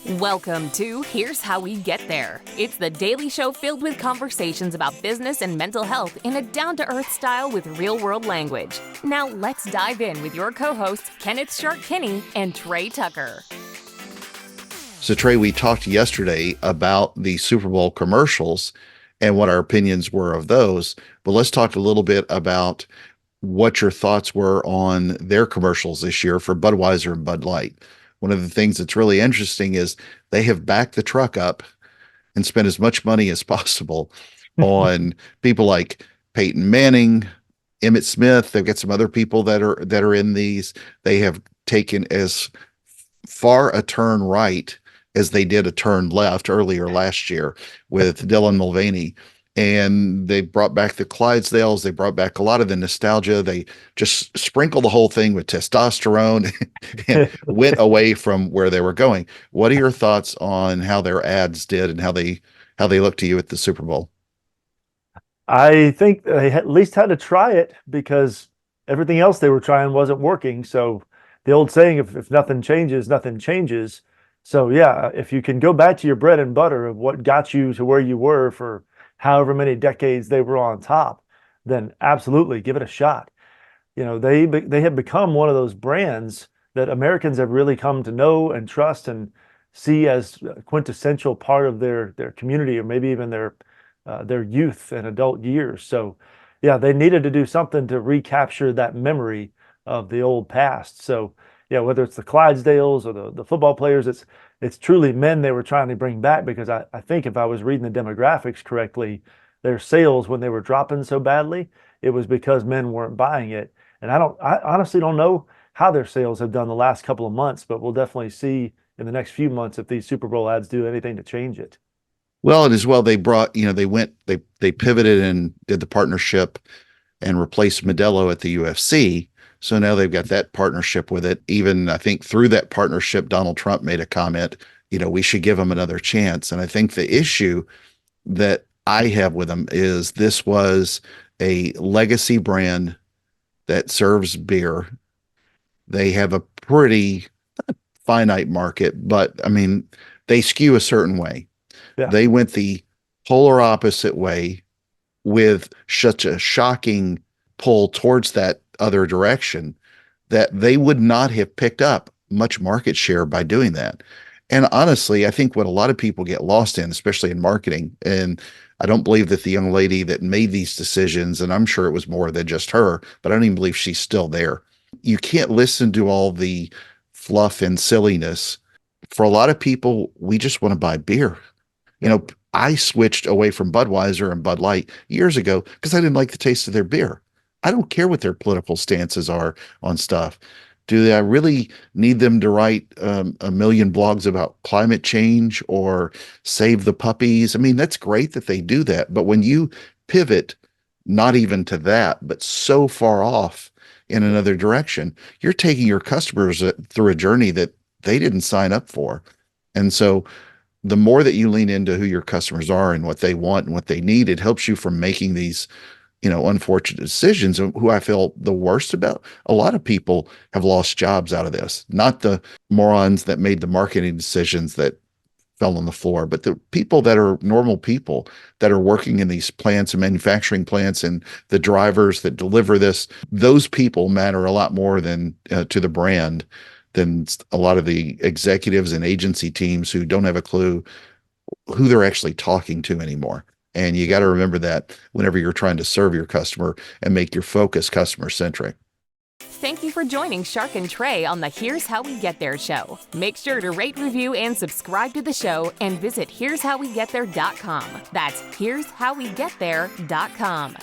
Welcome to Here's How We Get There. It's the daily show filled with conversations about business and mental health in a down-to-earth style with real-world language. Now let's dive in with your co-hosts, Kenneth Shark Kinney and Trey Tucker. So Trey, we talked yesterday about the Super Bowl commercials and what our opinions were of those, but let's talk a little bit about what your thoughts were on their commercials this year for Budweiser and Bud Light. One of the things that's really interesting is they have backed the truck up and spent as much money as possible on people like Peyton Manning, Emmitt Smith. They've got some other people that are in these. They have taken as far a turn right as they did a turn left earlier last year with Dylan Mulvaney. And they brought back the Clydesdales. They brought back a lot of the nostalgia. They just sprinkled the whole thing with testosterone and went away from where they were going. What are your thoughts on how their ads did and how they look to you at the Super Bowl? I think they at least had to try it because everything else they were trying wasn't working. So the old saying, if nothing changes, nothing changes. So yeah, if you can go back to your bread and butter of what got you to where you were for however many decades they were on top, then absolutely give it a shot. You know, they have become one of those brands that Americans have really come to know and trust and see as a quintessential part of their community, or maybe even their youth and adult years. So yeah, they needed to do something to recapture that memory of the old past. So yeah, whether it's the Clydesdales or the football players, it's truly men they were trying to bring back, because I think if I was reading the demographics correctly, their sales when they were dropping so badly, it was because men weren't buying it. And I honestly don't know how their sales have done the last couple of months, but we'll definitely see in the next few months if these Super Bowl ads do anything to change it. Well, and as well, they brought, they pivoted and did the partnership and replaced Modelo at the UFC. So now they've got that partnership with it. Even I think through that partnership, Donald Trump made a comment, we should give them another chance. And I think the issue that I have with them is this was a legacy brand that serves beer. They have a pretty finite market, but I mean, they skew a certain way. Yeah. They went the polar opposite way with such a shocking pull towards that other direction that they would not have picked up much market share by doing that. And honestly, I think what a lot of people get lost in, especially in marketing, and I don't believe that the young lady that made these decisions, and I'm sure it was more than just her, but I don't even believe she's still there. You can't listen to all the fluff and silliness. For a lot of people, we just want to buy beer. I switched away from Budweiser and Bud Light years ago because I didn't like the taste of their beer. I don't care what their political stances are on stuff. Do I really need them to write a million blogs about climate change or save the puppies? I mean, that's great that they do that. But when you pivot, not even to that, but so far off in another direction, you're taking your customers through a journey that they didn't sign up for. And so the more that you lean into who your customers are and what they want and what they need, it helps you from making these unfortunate decisions. Who I feel the worst about, a lot of people have lost jobs out of this, not the morons that made the marketing decisions that fell on the floor, but the people that are normal people that are working in these plants and manufacturing plants and the drivers that deliver this. Those people matter a lot more than to the brand than a lot of the executives and agency teams who don't have a clue who they're actually talking to anymore. And you got to remember that whenever you're trying to serve your customer and make your focus customer centric. Thank you for joining Shark and Trey on the Here's How We Get There show. Make sure to rate, review, and subscribe to the show and visit here'showwegetthere.com. That's here'showwegetthere.com.